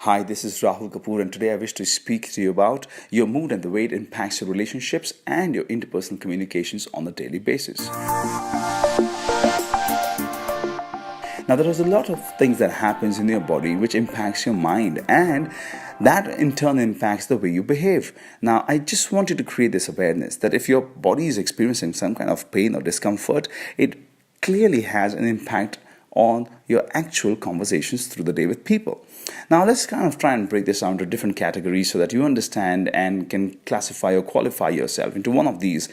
Hi, this is Rahul Kapoor, and today I wish to speak to you about your mood and the way it impacts your relationships and your interpersonal communications on a daily basis. Now, there is a lot of things that happens in your body which impacts your mind, and that in turn impacts the way you behave. Now, I just want you to create this awareness that if your body is experiencing some kind of pain or discomfort, it clearly has an impact on your actual conversations through the day with people. Now, let's kind of try and break this down into different categories so that you understand and can classify or qualify yourself into one of these.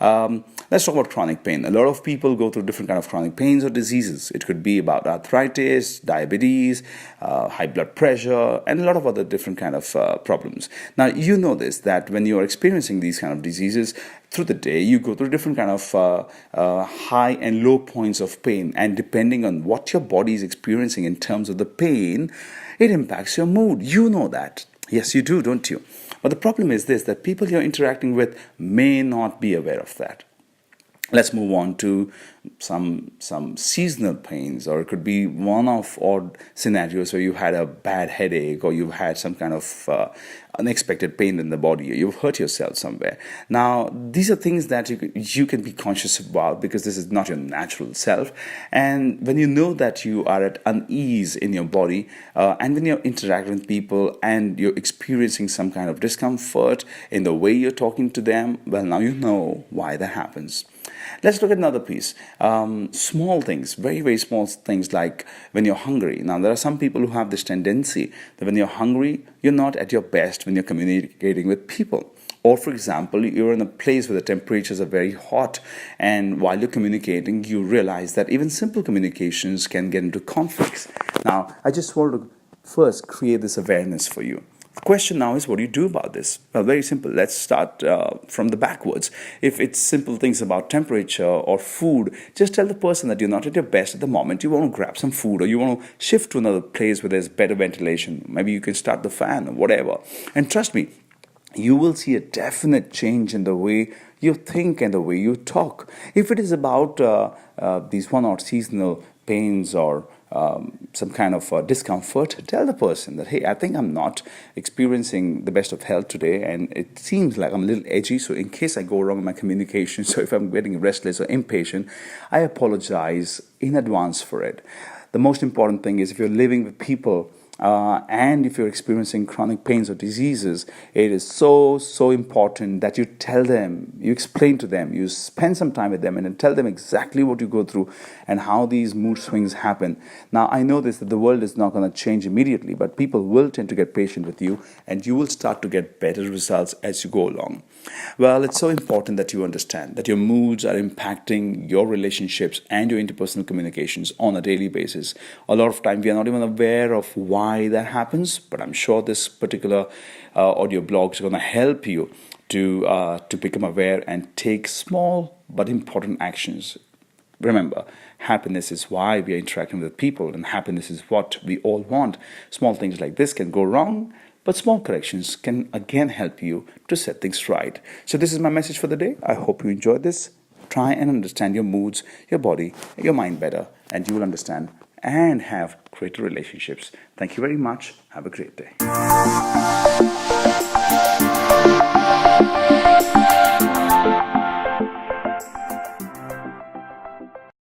Let's talk about chronic pain. A lot of people go through different kind of chronic pains or diseases. It could be about arthritis, diabetes, high blood pressure, and a lot of other different kind of problems. Now, you know this, that when you are experiencing these kind of diseases through the day, you go through different kind of high and low points of pain, and depending on what your body is experiencing in terms of the pain, it impacts your mood. You know that. Yes, you do, don't you? But the problem is this, that people you're interacting with may not be aware of that. Let's move on to some seasonal pains, or it could be one-off odd scenarios where you had a bad headache, or you've had some kind of unexpected pain in the body, or you've hurt yourself somewhere. Now, these are things that you can be conscious about, because this is not your natural self. And when you know that you are at unease in your body, and when you're interacting with people and you're experiencing some kind of discomfort in the way you're talking to them, well, now you know why that happens. Let's look at another piece. Small things, very, very small things, like when you're hungry. Now, there are some people who have this tendency that when you're hungry, you're not at your best when you're communicating with people. Or, for example, you're in a place where the temperatures are very hot, and while you're communicating, you realize that even simple communications can get into conflicts. Now, I just want to first create this awareness for you. The question now is, what do you do about this? Well, very simple. Let's start from the backwards. If it's simple things about temperature or food, just tell the person that you're not at your best at the moment. You want to grab some food, or you want to shift to another place where there's better ventilation. Maybe you can start the fan or whatever. And trust me, you will see a definite change in the way you think and the way you talk. If it is about these one or seasonal pains or some kind of discomfort, tell the person that, hey, I think I'm not experiencing the best of health today, and it seems like I'm a little edgy, so in case I go wrong in my communication, so if I'm getting restless or impatient, I apologize in advance for it. The most important thing is, if you're living with people and if you're experiencing chronic pains or diseases, it is so important that you tell them, you explain to them, you spend some time with them, and then tell them exactly what you go through and how these mood swings happen. Now, I know this, that the world is not going to change immediately, but people will tend to get patient with you, and you will start to get better results as you go along. Well, it's so important that you understand that your moods are impacting your relationships and your interpersonal communications on a daily basis. A lot of time we are not even aware of why that happens, but I'm sure this particular audio blog is going to help you to become aware and take small but important actions. Remember, happiness is why we are interacting with people, and happiness is what we all want. Small things like this can go wrong, but small corrections can again help you to set things right. So this is my message for the day. I hope you enjoyed this. Try and understand your moods, your body, your mind better, and you will understand and have greater relationships. Thank you very much. Have a great day.